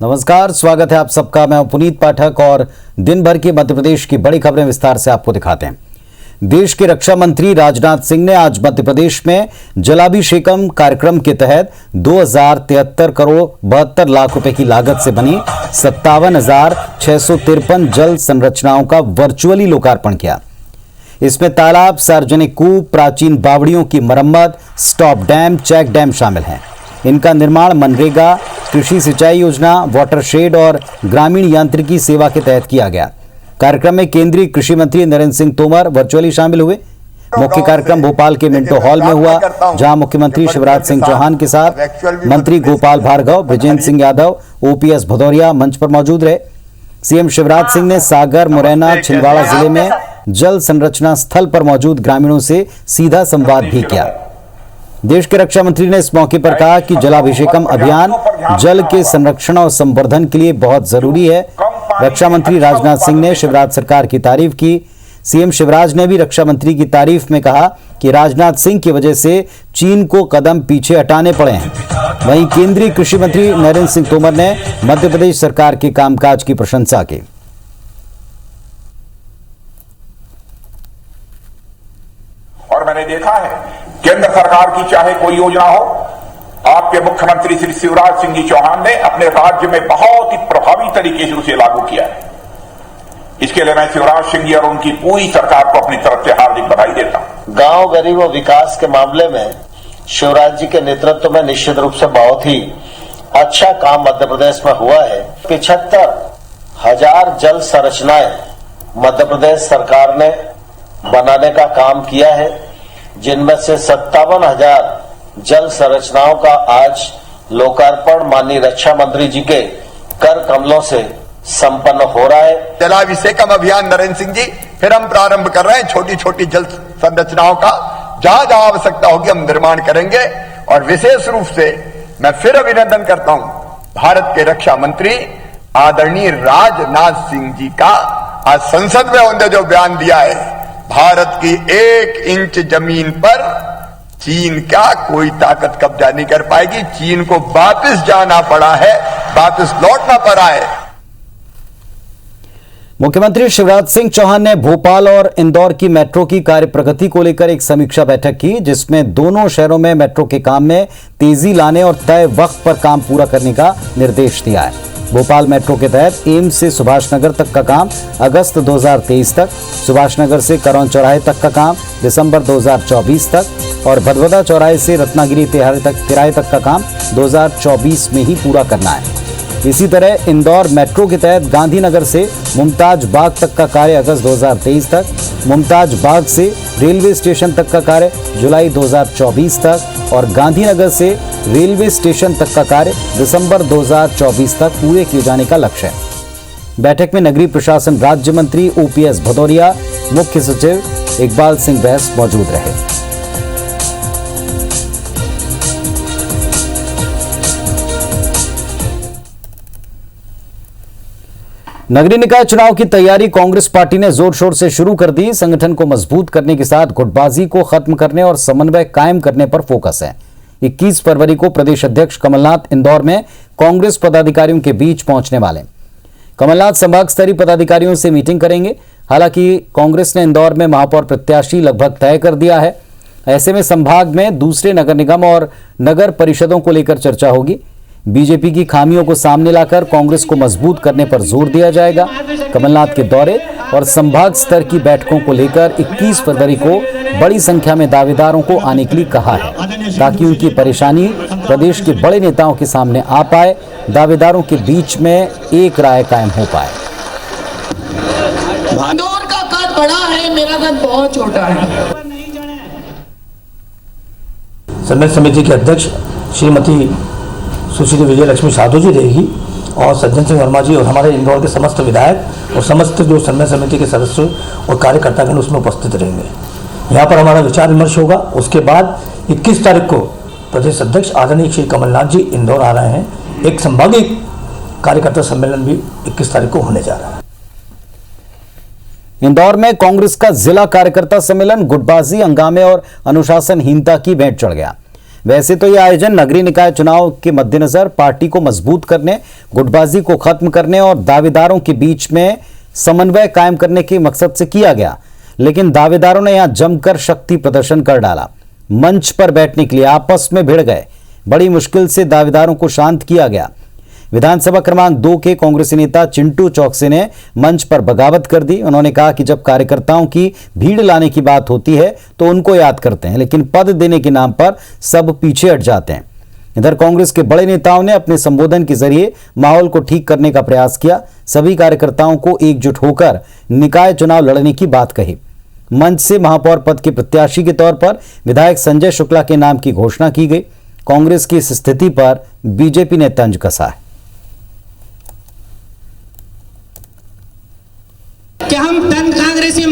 नमस्कार, स्वागत है आप सबका। मैं हूं पुनीत पाठक और दिन भर की मध्य प्रदेश की बड़ी खबरें विस्तार से आपको दिखाते हैं। देश के रक्षा मंत्री राजनाथ सिंह ने आज मध्य प्रदेश में जलाभिषेकम कार्यक्रम के तहत 2073 करोड़ 72 लाख रुपए की लागत से बनी 57,653 जल संरचनाओं का वर्चुअली लोकार्पण किया। इसमें तालाब, सार्वजनिक कूप, प्राचीन बावड़ियों की मरम्मत, स्टॉप डैम, चेक डैम शामिल हैं। इनका निर्माण मनरेगा, कृषि सिंचाई योजना, वाटरशेड और ग्रामीण यांत्रिकी सेवा के तहत किया गया। कार्यक्रम में केंद्रीय कृषि मंत्री नरेंद्र सिंह तोमर वर्चुअली शामिल हुए। मुख्य कार्यक्रम भोपाल के मिंटो हॉल में हुआ, जहां मुख्यमंत्री शिवराज सिंह चौहान के साथ मंत्री गोपाल भार्गव, बृजेंद्र सिंह यादव, ओपीएस भदौरिया मंच पर मौजूद रहे। सीएम शिवराज सिंह ने सागर, मुरैना, छिंदवाड़ा जिले में जल संरचना स्थल पर मौजूद ग्रामीणों से सीधा संवाद भी किया। देश के रक्षा मंत्री ने इस मौके पर कहा कि जलाभिषेकम अभियान जल के संरक्षण और संवर्धन के लिए बहुत जरूरी है। रक्षा मंत्री राजनाथ सिंह ने शिवराज सरकार की तारीफ की। सीएम शिवराज ने भी रक्षा मंत्री की तारीफ में कहा कि राजनाथ सिंह की वजह से चीन को कदम पीछे हटाने पड़े हैं। वहीं केंद्रीय कृषि मंत्री नरेंद्र सिंह तोमर ने मध्य प्रदेश सरकार के कामकाज की प्रशंसा की। और मैंने देखा है केंद्र सरकार की चाहे कोई योजना हो, आपके मुख्यमंत्री श्री शिवराज सिंह जी चौहान ने अपने राज्य में बहुत ही प्रभावी तरीके से उसे लागू किया है। इसके लिए मैं शिवराज सिंह जी और उनकी पूरी सरकार को अपनी तरफ से हार्दिक बधाई देता हूं। गांव गरीब और विकास के मामले में शिवराज जी के नेतृत्व में निश्चित रूप से बहुत ही अच्छा काम मध्य प्रदेश में हुआ है। 75,000 जल संरचनाएं मध्य प्रदेश सरकार ने बनाने का काम किया है, जिनमें से 57,000 जल संरचनाओं का आज लोकार्पण माननीय रक्षा मंत्री जी के कर कमलों से संपन्न हो रहा है। जलाभिषेकम अभियान नरेंद्र सिंह जी फिर हम प्रारंभ कर रहे हैं। छोटी छोटी जल संरचनाओं का जहां जहां आवश्यकता होगी हम निर्माण करेंगे। और विशेष रूप से मैं फिर अभिनंदन करता हूं भारत के रक्षा मंत्री आदरणीय राजनाथ सिंह जी का। आज संसद में उन्होंने जो बयान दिया है, भारत की 1 इंच जमीन पर चीन का कोई ताकत कब्जा नहीं कर पाएगी। चीन को वापस जाना पड़ा है, वापस लौटना पड़ा है। मुख्यमंत्री शिवराज सिंह चौहान ने भोपाल और इंदौर की मेट्रो की कार्य प्रगति को लेकर एक समीक्षा बैठक की, जिसमें दोनों शहरों में मेट्रो के काम में तेजी लाने और तय वक्त पर काम पूरा करने का निर्देश दिया है। भोपाल मेट्रो के तहत एम्स से सुभाष नगर तक का काम अगस्त 2023 तक, सुभाष नगर से करौन चौराहे तक का काम दिसंबर 2024 तक और भदभदा चौराहे से रत्नागिरी तिराहे तक का काम 2024 में ही पूरा करना है। इसी तरह इंदौर मेट्रो के तहत गांधीनगर से मुमताज बाग तक का कार्य अगस्त 2023 तक, मुमताज बाग से रेलवे स्टेशन तक का कार्य जुलाई 2024 तक और गांधीनगर से रेलवे स्टेशन तक का कार्य दिसंबर 2024 तक पूरे किए जाने का लक्ष्य है। बैठक में नगरीय प्रशासन राज्य मंत्री ओपीएस भदौरिया, मुख्य सचिव इकबाल सिंह बैस मौजूद रहे। नगरीय निकाय चुनाव की तैयारी कांग्रेस पार्टी ने जोर शोर से शुरू कर दी। संगठन को मजबूत करने के साथ गुटबाजी को खत्म करने और समन्वय कायम करने पर फोकस है। 21 फरवरी को प्रदेश अध्यक्ष कमलनाथ इंदौर में कांग्रेस पदाधिकारियों के बीच पहुंचने वाले। कमलनाथ संभाग स्तरीय पदाधिकारियों से मीटिंग करेंगे। हालांकि कांग्रेस ने इंदौर में महापौर प्रत्याशी लगभग तय कर दिया है। ऐसे में संभाग में दूसरे नगर निगम और नगर परिषदों को लेकर चर्चा होगी। बीजेपी की खामियों को सामने लाकर कांग्रेस को मजबूत करने पर जोर दिया जाएगा। कमलनाथ के दौरे और संभाग स्तर की बैठकों को लेकर 21 फरवरी को बड़ी संख्या में दावेदारों को आने के लिए कहा है, ताकि उनकी परेशानी प्रदेश के बड़े नेताओं के सामने आ पाए, दावेदारों के बीच में एक राय कायम हो पाए। इंदौर का कद बड़ा है, मेरा कद बहुत छोटा है। समन्वय समिति के अध्यक्ष श्रीमती सुश्री विजय लक्ष्मी साधु जी रहेगी और सज्जन सिंह वर्मा जी और हमारे इंदौर के समस्त विधायक और समस्त जो समन्वय समिति के सदस्य और कार्यकर्तागण उसमें उपस्थित रहेंगे। यहाँ पर हमारा विचार विमर्श होगा। उसके बाद 21 तारीख को प्रदेश अध्यक्ष आदरणीय श्री कमलनाथ जी इंदौर आ रहे हैं। एक संभागीय कार्यकर्ता सम्मेलन भी 21 तारीख को होने जा रहा है। इंदौर में कांग्रेस का जिला कार्यकर्ता सम्मेलन गुटबाजी, हंगामे और अनुशासनहीनता की भेंट चढ़ गया। वैसे तो यह आयोजन नगरीय निकाय चुनाव के मद्देनजर पार्टी को मजबूत करने, गुटबाजी को खत्म करने और दावेदारों के बीच में समन्वय कायम करने के मकसद से किया गया, लेकिन दावेदारों ने यहां जमकर शक्ति प्रदर्शन कर डाला। मंच पर बैठने के लिए आपस में भिड़ गए। बड़ी मुश्किल से दावेदारों को शांत किया गया। विधानसभा क्रमांक 2 के कांग्रेसी नेता चिंटू चौकसी ने मंच पर बगावत कर दी। उन्होंने कहा कि जब कार्यकर्ताओं की भीड़ लाने की बात होती है तो उनको याद करते हैं, लेकिन पद देने के नाम पर सब पीछे हट जाते हैं। इधर कांग्रेस के बड़े नेताओं ने अपने संबोधन के जरिए माहौल को ठीक करने का प्रयास किया। सभी कार्यकर्ताओं को एकजुट होकर निकाय चुनाव लड़ने की बात कही। मंच से महापौर पद के प्रत्याशी के तौर पर विधायक संजय शुक्ला के नाम की घोषणा की गई। कांग्रेस की इस स्थिति पर बीजेपी ने तंज कसा है। कि हम तन कांग्रेसी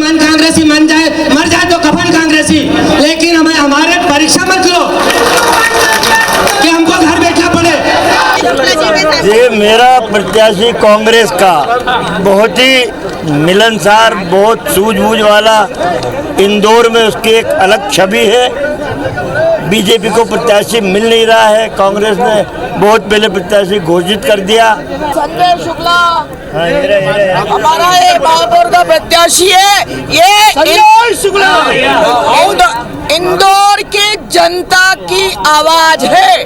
मन जाए, मर जाए तो कफन कांग्रेसी, लेकिन हमें हमारे परीक्षा मत लो कि हमको घर बैठना पड़े। ये मेरा प्रत्याशी कांग्रेस का बहुत ही मिलनसार, बहुत सूझबूझ वाला, इंदौर में उसकी एक अलग छवि है। बीजेपी को प्रत्याशी मिल नहीं रहा है, कांग्रेस ने बहुत पहले प्रत्याशी घोषित कर दिया। संजय शुक्ला हमारा ये महापौर का प्रत्याशी है। ये संजय शुक्ला इंदौर की जनता की आवाज है।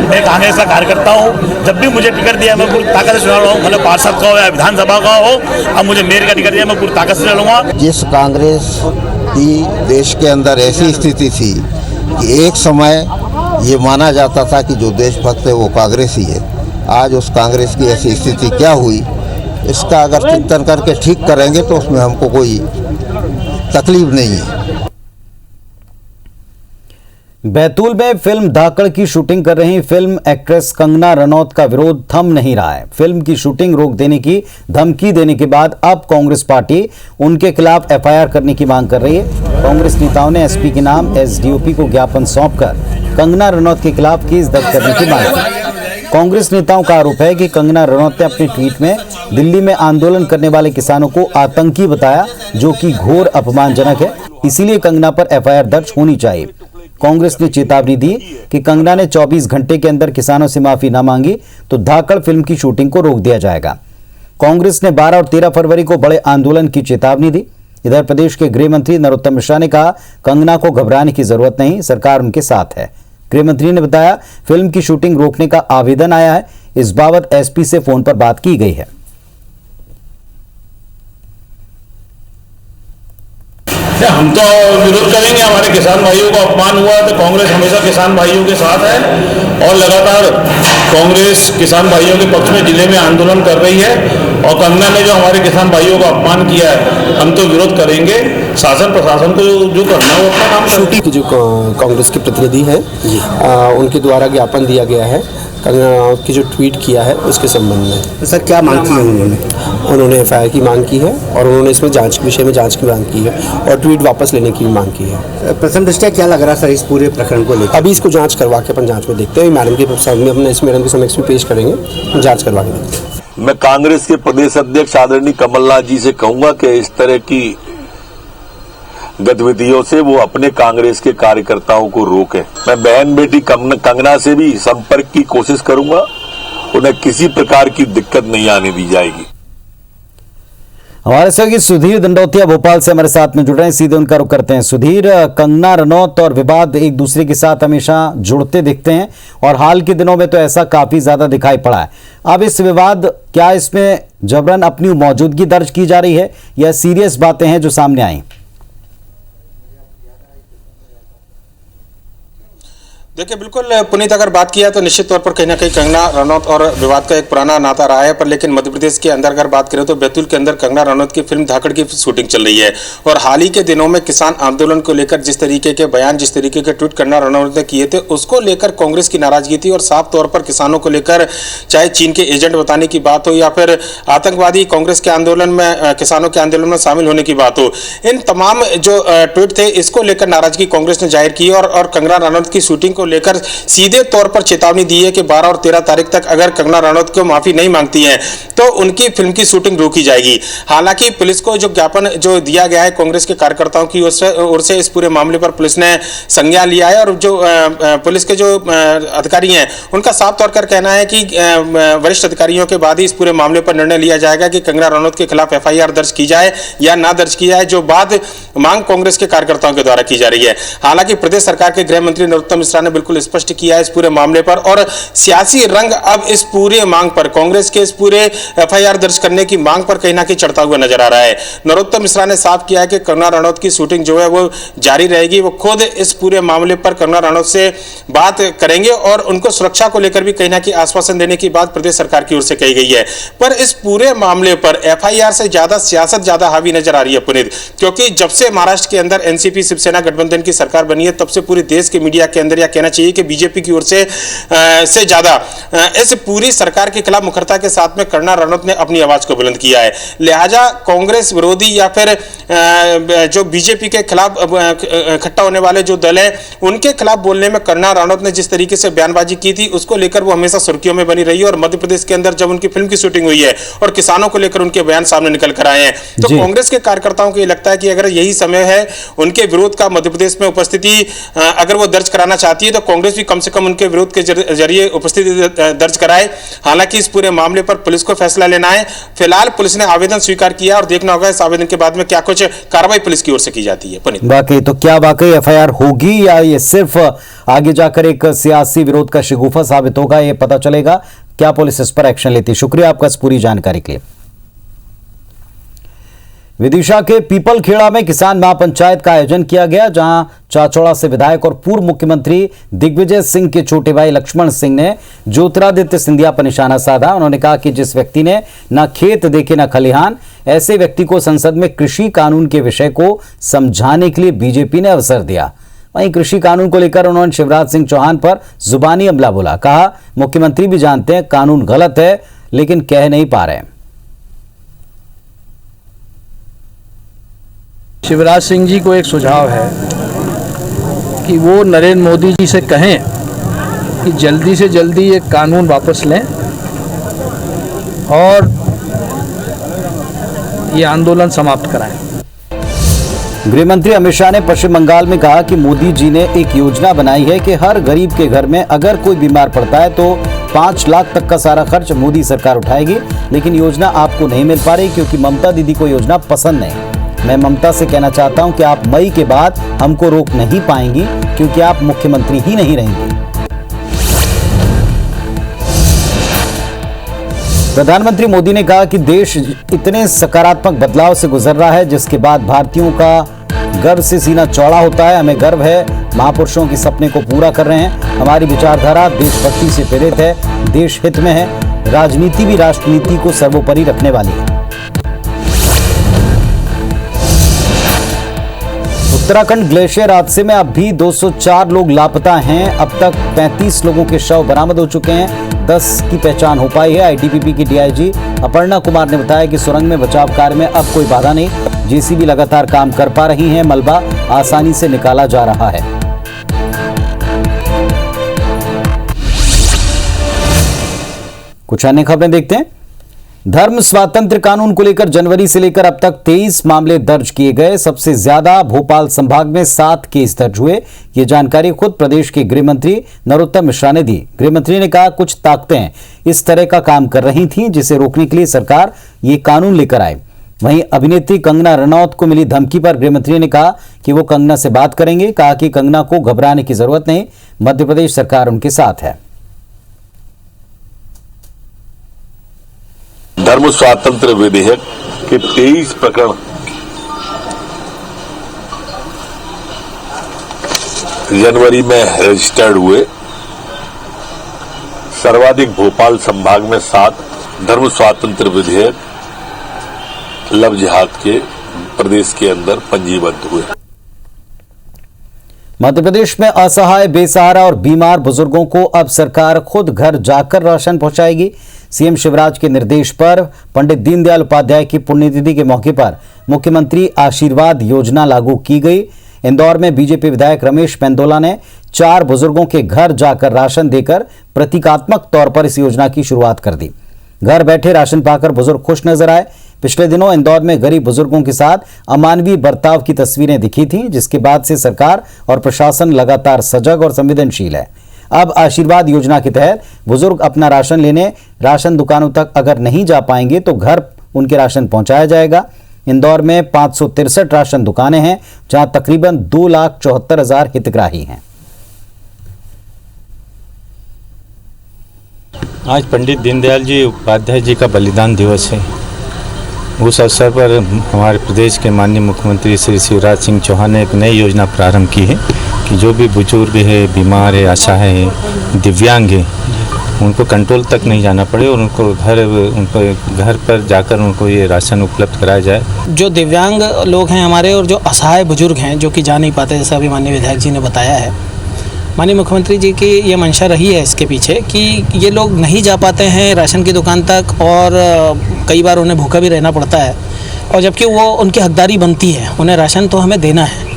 मैं कांग्रेस का कार्यकर्ता हूँ। जब भी मुझे टिकट दिया मैं पूरी ताकत से चुना रहा हूँ, मतलब पार्षद का हो या विधानसभा का हो। अब मुझे मेयर का टिकट दिया, मैं पूरी ताकत से लड़ूंगा। जिस कांग्रेस की देश के अंदर ऐसी स्थिति थी कि एक समय ये माना जाता था कि जो देशभक्त है वो कांग्रेसी है, आज उस कांग्रेस की ऐसी स्थिति क्या हुई, इसका अगर चिंतन करके ठीक करेंगे तो उसमें हमको कोई तकलीफ नहीं है। बैतूल में फिल्म धाकड़ की शूटिंग कर रही फिल्म एक्ट्रेस कंगना रनौत का विरोध थम नहीं रहा है। फिल्म की शूटिंग रोक देने की धमकी देने के बाद अब कांग्रेस पार्टी उनके खिलाफ एफआईआर करने की मांग कर रही है। कांग्रेस नेताओं ने एसपी के नाम एसडीओपी को ज्ञापन सौंपकर कंगना रनौत के खिलाफ केस दर्ज करने की मांग की। कांग्रेस नेताओं का आरोप है कि कंगना रनौत ने अपने ट्वीट में दिल्ली में आंदोलन करने वाले किसानों को आतंकी बताया, जो कि घोर अपमानजनक है। इसीलिए कंगना पर एफआईआर दर्ज होनी चाहिए। कांग्रेस ने चेतावनी दी कि कंगना ने 24 घंटे के अंदर किसानों से माफी न मांगी तो धाकड़ फिल्म की शूटिंग को रोक दिया जाएगा। कांग्रेस ने 12 और 13 फरवरी को बड़े आंदोलन की चेतावनी दी। इधर प्रदेश के गृह मंत्री नरोत्तम मिश्रा ने कहा, कंगना को घबराने की जरूरत नहीं, सरकार उनके साथ है। गृह मंत्री ने बताया, फिल्म की शूटिंग रोकने का आवेदन आया है। इस बाबत एसपी से फोन पर बात की गई है। हम तो विरोध करेंगे। हमारे किसान भाइयों का अपमान हुआ है तो कांग्रेस हमेशा किसान भाइयों के साथ है और लगातार कांग्रेस किसान भाइयों के पक्ष में जिले में आंदोलन कर रही है। और कंगना ने जो हमारे किसान भाइयों का अपमान किया है, हम तो विरोध करेंगे। शासन प्रशासन को जो करना है वो अपना काम शूटिंग की जो कांग्रेस के प्रतिनिधि हैं उनके द्वारा ज्ञापन दिया गया है कंगना की जो ट्वीट किया है उसके संबंध में। सर क्या मांग की है उन्होंने एफआईआर की मांग की है और उन्होंने इसमें जांच विषय में जांच की मांग की है और ट्वीट वापस लेने की भी मांग की है। प्रथम दृष्टया क्या लग रहा है सर इस पूरे प्रकरण को लेकर? अभी इसको जांच करवा के अपन जांच में देखते हैं। मैडम के सामने अपने इस मैडम के समक्ष में पेश करेंगे, जांच करवा के देखते हैं। मैं कांग्रेस के प्रदेश अध्यक्ष आदरणीय कमलनाथ जी से कहूंगा कि इस तरह की गतिविधियों से वो अपने कांग्रेस के कार्यकर्ताओं को रोकें। मैं बहन बेटी कंगना से भी संपर्क की कोशिश करूंगा, उन्हें किसी प्रकार की दिक्कत नहीं आने दी जाएगी। हमारे सहयोगी सुधीर दंडोतिया भोपाल से हमारे साथ में जुड़ रहे हैं, सीधे उनका रुख करते हैं। सुधीर, कंगना रनौत और विवाद एक दूसरे के साथ हमेशा जुड़ते दिखते हैं और हाल के दिनों में तो ऐसा काफी ज्यादा दिखाई पड़ा है। अब इस विवाद, क्या इसमें जबरन अपनी मौजूदगी दर्ज की जा रही है या सीरियस बातें हैं जो सामने आई? देखिए बिल्कुल पुनीत, अगर बात किया तो निश्चित तौर पर कहीं ना कहीं कंगना रनौत और विवाद का एक पुराना नाता रहा है। पर लेकिन मध्य प्रदेश के अंदर अगर बात करें तो बैतूल के अंदर कंगना रनौत की फिल्म धाकड़ की शूटिंग चल रही है और हाल ही के दिनों में किसान आंदोलन को लेकर जिस तरीके के बयान, जिस तरीके के ट्वीट कंगना रनौत ने किए थे, उसको लेकर कांग्रेस की नाराजगी थी और साफ तौर पर किसानों को लेकर चाहे चीन के एजेंट बताने की बात हो या फिर आतंकवादी कांग्रेस के आंदोलन में, किसानों के आंदोलन में शामिल होने की बात हो, इन तमाम जो ट्वीट थे इसको लेकर नाराजगी कांग्रेस ने जाहिर की और कंगना रनौत की शूटिंग को लेकर सीधे तौर पर चेतावनी दी है कि 12 और 13 तारीख तक अगर कंगना रनौत को माफी नहीं मांगती है तो उनकी फिल्म की शूटिंग रोकी जाएगी। हालांकि पुलिस को जो ज्ञापन जो दिया गया है कांग्रेस के कार्यकर्ताओं की ओर से, इस पूरे मामले पर पुलिस ने संज्ञान लिया है और जो पुलिस के जो अधिकारी हैं उनका साफ तौर पर कहना है कि वरिष्ठ अधिकारियों के बाद ही इस पूरे मामले पर निर्णय लिया जाएगा कि कंगना रनौत के खिलाफ एफआईआर दर्ज की जाए या ना दर्ज की जाए, जो बात मांग कांग्रेस के कार्यकर्ताओं के द्वारा की जा रही है। हालांकि प्रदेश सरकार के गृह मंत्री नरोत्तम मिश्रा ने बिल्कुल स्पष्ट किया है इस पूरे मामले पर और सियासी रंग अब इस पूरे मांग पर, कांग्रेस के इस पूरे एफआईआर दर्ज करने की मांग पर कहीं ना कहीं चढ़ता हुआ नजर आ रहा है। नरोत्तम मिश्रा ने साफ किया है कि कंगना रनौत की शूटिंग जो है वो जारी रहेगी। वो खुद इस पूरे मामले पर कंगना रनौत से बात करेंगे और उनको सुरक्षा को लेकर भी कहीं ना कहीं आश्वासन देने की बात प्रदेश सरकार की ओर से कही गई है। पर इस पूरे मामले पर एफआईआर से ज्यादा सियासत ज्यादा हावी नजर आ रही है पुनीत, क्योंकि जब से महाराष्ट्र के अंदर एनसीपी शिवसेना गठबंधन की सरकार बनी है तब से पूरे देश के मीडिया के अंदर, या कहना चाहिए कि बीजेपी की ओर से ज्यादा इस पूरी सरकार के खिलाफ मुखरता के साथ में कंगना रनौत ने अपनी आवाज को बुलंद किया है। लिहाजा कांग्रेस विरोधी या फिर जो बीजेपी के खिलाफ इकट्ठा होने वाले जो दल है उनके खिलाफ बोलने में कंगना रनौत ने जिस तरीके से बयानबाजी की थी उसको लेकर वो हमेशा सुर्खियों में बनी रही है। और मध्य प्रदेश के अंदर जब उनकी फिल्म की शूटिंग हुई है और किसानों को लेकर उनके बयान सामने निकल कर आए हैं तो कांग्रेस के कार्यकर्ताओं को ये लगता है कि अगर यही समय है उनके विरोध का मध्य प्रदेश में उपस्थिति अगर वो दर्ज कराना चाहती है तो कांग्रेस भी कम से कम उनके विरोध के जरिए उपस्थिति दर्ज कराए। हालांकि इस पूरे मामले पर पुलिस को फैसला लेना है। फिलहाल पुलिस ने आवेदन स्वीकार किया और देखना होगा इस आवेदन के बाद में क्या कुछ कार्रवाई पुलिस की ओर से की जाती है। बाकी तो क्या वाकई एफआईआर होगी या ये सिर्फ आगे जाकर एक सियासी विरोध का शिगुफा साबित होगा, ये पता चलेगा। क्या पुलिस इस पर एक्शन लेती है। शुक्रिया आपका इस पूरी जानकारी के लिए। विदिशा के पीपलखेड़ा में किसान महापंचायत का आयोजन किया गया, जहां चाचौड़ा से विधायक और पूर्व मुख्यमंत्री दिग्विजय सिंह के छोटे भाई लक्ष्मण सिंह ने ज्योतिरादित्य सिंधिया पर निशाना साधा। उन्होंने कहा कि जिस व्यक्ति ने न खेत देखे न खलिहान, ऐसे व्यक्ति को संसद में कृषि कानून के विषय को समझाने के लिए बीजेपी ने अवसर दिया। वहीं कृषि कानून को लेकर उन्होंने शिवराज सिंह चौहान पर जुबानी हमला बोला। कहा मुख्यमंत्री भी जानते हैं कानून गलत है लेकिन कह नहीं पा रहे। शिवराज सिंह जी को एक सुझाव है कि वो नरेंद्र मोदी जी से कहें कि जल्दी से जल्दी ये कानून वापस लें और ये आंदोलन समाप्त कराएं। गृह मंत्री अमित शाह ने पश्चिम बंगाल में कहा कि मोदी जी ने एक योजना बनाई है कि हर गरीब के घर में अगर कोई बीमार पड़ता है तो 5 लाख तक का सारा खर्च मोदी सरकार उठाएगी, लेकिन योजना आपको नहीं मिल पा रही क्योंकि ममता दीदी को योजना पसंद नहीं। मैं ममता से कहना चाहता हूं कि आप मई के बाद हमको रोक नहीं पाएंगी क्योंकि आप मुख्यमंत्री ही नहीं रहेंगी। प्रधानमंत्री मोदी ने कहा कि देश इतने सकारात्मक बदलाव से गुजर रहा है जिसके बाद भारतीयों का गर्व से सीना चौड़ा होता है। हमें गर्व है महापुरुषों के सपने को पूरा कर रहे हैं। हमारी विचारधारा देशभक्ति से प्रेरित है, देश हित में है। राजनीति भी राष्ट्रनीति को सर्वोपरि रखने वाली है। उत्तराखंड ग्लेशियर हादसे में अब भी 204 लोग लापता हैं। अब तक 35 लोगों के शव बरामद हो चुके हैं, 10 की पहचान हो पाई है। आईटीबीपी की डीआईजी अपर्णा कुमार ने बताया कि सुरंग में बचाव कार्य में अब कोई बाधा नहीं, जेसीबी लगातार काम कर पा रही है, मलबा आसानी से निकाला जा रहा है। कुछ अन्य खबरें देखते हैं। धर्म स्वातंत्र कानून को लेकर जनवरी से लेकर अब तक 23 मामले दर्ज किए गए। सबसे ज्यादा भोपाल संभाग में 7 केस दर्ज हुए। ये जानकारी खुद प्रदेश के गृह मंत्री नरोत्तम मिश्रा ने दी। गृह मंत्री ने कहा कुछ ताकतें इस तरह का काम कर रही थीं जिसे रोकने के लिए सरकार ये कानून लेकर आए। वहीं अभिनेत्री कंगना रनौत को मिली धमकी पर गृह मंत्री ने कहा कि वो कंगना से बात करेंगे। कहा कि कंगना को घबराने की जरूरत नहीं, मध्य प्रदेश सरकार उनके साथ है। धर्म स्वातंत्र विधेयक के 23 प्रकरण जनवरी में रजिस्टर्ड हुए। सर्वाधिक भोपाल संभाग में 7 धर्म स्वातंत्र विधेयक लव जिहाद के प्रदेश के अंदर पंजीबद्ध हुए। मध्य प्रदेश में असहाय, बेसहारा और बीमार बुजुर्गों को अब सरकार खुद घर जाकर राशन पहुंचाएगी। सीएम शिवराज के निर्देश पर पंडित दीनदयाल उपाध्याय की पुण्यतिथि के मौके पर मुख्यमंत्री आशीर्वाद योजना लागू की गई। इंदौर में बीजेपी विधायक रमेश मेंदोला ने 4 बुजुर्गों के घर जाकर राशन देकर प्रतीकात्मक तौर पर इस योजना की शुरुआत कर दी। घर बैठे राशन पाकर बुजुर्ग खुश नजर आए। पिछले दिनों इंदौर में गरीब बुजुर्गों के साथ अमानवीय बर्ताव की तस्वीरें दिखी थीं, जिसके बाद से सरकार और प्रशासन लगातार सजग और संवेदनशील है। अब आशीर्वाद योजना के तहत बुजुर्ग अपना राशन लेने राशन दुकानों तक अगर नहीं जा पाएंगे तो घर उनके राशन पहुंचाया जाएगा। इंदौर में 563 राशन दुकानें हैं, जहां तकरीबन 2,74,000 हितग्राही हैं। आज पंडित दीनदयाल जी उपाध्याय जी का बलिदान दिवस है। उस अवसर पर हमारे प्रदेश के माननीय मुख्यमंत्री श्री शिवराज सिंह चौहान ने एक नई योजना प्रारंभ की है कि जो भी बुजुर्ग है, बीमार है, असहाय है, दिव्यांग है, उनको कंट्रोल तक नहीं जाना पड़े और उनको घर पर जाकर उनको ये राशन उपलब्ध कराया जाए। जो दिव्यांग लोग हैं हमारे और जो असहाय बुजुर्ग हैं जो कि जा नहीं पाते, जैसा अभी माननीय विधायक जी ने बताया है, माननीय मुख्यमंत्री जी की ये मंशा रही है इसके पीछे कि ये लोग नहीं जा पाते हैं राशन की दुकान तक और कई बार उन्हें भूखा भी रहना पड़ता है, और जबकि वो उनकी हकदारी बनती है, उन्हें राशन तो हमें देना है,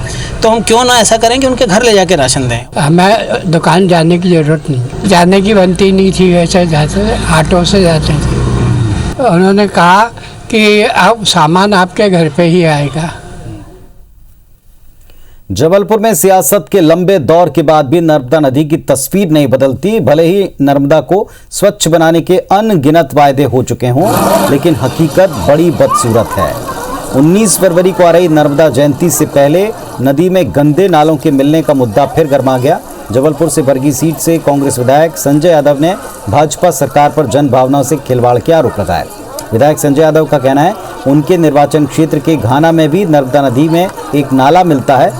तो हम क्यों ना ऐसा करें कि उनके घर ले जाके राशन दें। हमें दुकान जाने की ज़रूरत नहीं, जाने की बनती नहीं थी, वैसे जाते ऑटो से जाते थे। उन्होंने कहा कि अब सामान आपके घर पे ही आएगा। जबलपुर में सियासत के लंबे दौर के बाद भी नर्मदा नदी की तस्वीर नहीं बदलती। भले ही नर्मदा को स्वच्छ बनाने के अनगिनत वायदे हो चुके हों, लेकिन हकीकत बड़ी बदसूरत है। 19 फरवरी को आ रही नर्मदा जयंती से पहले नदी में गंदे नालों के मिलने का मुद्दा फिर गर्मा गया। जबलपुर से बरगी सीट से कांग्रेस विधायक संजय यादव ने भाजपा सरकार पर जन भावनाओं से खिलवाड़ के आरोप लगाए। विधायक संजय यादव का कहना है उनके निर्वाचन क्षेत्र के घाना में भी नर्मदा नदी में एक नाला मिलता है,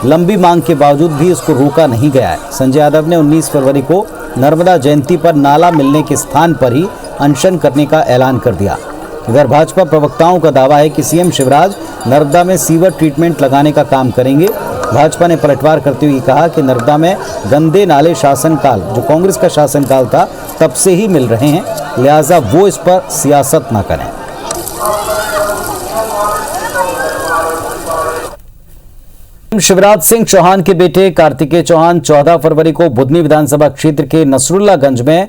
लंबी मांग के बावजूद भी उसको रोका नहीं गया है। संजय यादव ने 19 फरवरी को नर्मदा जयंती पर नाला मिलने के स्थान पर ही अनशन करने का ऐलान कर दिया। इधर भाजपा प्रवक्ताओं का दावा है कि सीएम शिवराज नर्मदा में सीवर ट्रीटमेंट लगाने का काम करेंगे। भाजपा ने पलटवार करते हुए कहा कि नर्मदा में गंदे नाले शासनकाल, जो कांग्रेस का शासनकाल था, तब से ही मिल रहे हैं, लिहाजा वो इस पर सियासत न करें। शिवराज सिंह चौहान के बेटे कार्तिकेय चौहान 14 फरवरी को बुधनी विधानसभा क्षेत्र के नसरुल्लागंज में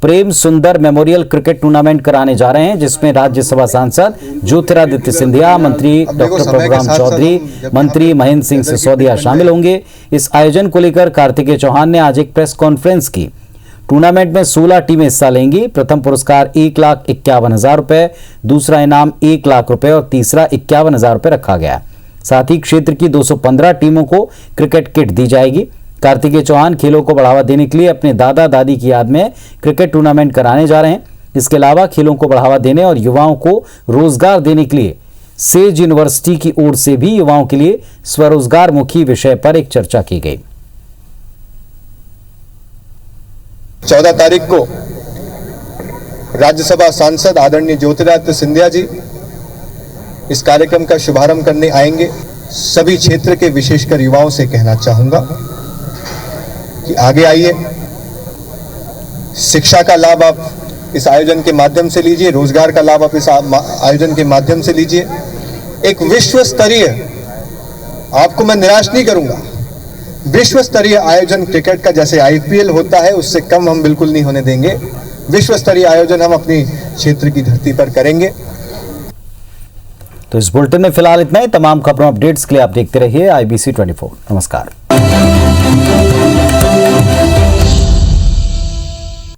प्रेम सुंदर मेमोरियल क्रिकेट टूर्नामेंट कराने जा रहे हैं, जिसमें राज्यसभा सांसद ज्योतिरादित्य सिंधिया, मंत्री डॉक्टर प्रभुराम चौधरी, मंत्री महेंद्र सिंह सिसोदिया शामिल होंगे। इस आयोजन को लेकर कार्तिकेय चौहान ने आज एक प्रेस कॉन्फ्रेंस की। टूर्नामेंट में 16 टीमें हिस्सा लेंगी। प्रथम पुरस्कार 1,51,000 रुपए, दूसरा इनाम 1 लाख रुपए और तीसरा 51,000 रुपए रखा गया। साथ ही क्षेत्र की 215 टीमों को क्रिकेट किट दी जाएगी। कार्तिकेय चौहान खेलों को बढ़ावा देने के लिए अपने दादा दादी की याद में क्रिकेट टूर्नामेंट कराने जा रहे हैं। इसके अलावा खेलों को बढ़ावा देने और युवाओं को रोजगार देने के लिए सेज यूनिवर्सिटी की ओर से भी युवाओं के लिए स्वरोजगार मुखी विषय पर एक चर्चा की गई। 14 तारीख को राज्यसभा सांसद आदरणीय ज्योतिरादित्य सिंधिया जी इस कार्यक्रम का शुभारंभ करने आएंगे। सभी क्षेत्र के विशेषकर युवाओं से कहना चाहूंगा कि आगे आइए, शिक्षा का लाभ आप इस आयोजन के माध्यम से लीजिए, रोजगार का लाभ आप इस आयोजन के माध्यम से लीजिए। एक विश्व स्तरीय, आपको मैं निराश नहीं करूंगा, विश्व स्तरीय आयोजन क्रिकेट का जैसे आईपीएल होता है उससे कम हम बिल्कुल नहीं होने देंगे। विश्व स्तरीय आयोजन हम अपनी क्षेत्र की धरती पर करेंगे। तो इस बुलेटिन में फिलहाल इतना ही। तमाम खबरों अपडेट्स के लिए आप देखते रहिए IBC 24। नमस्कार।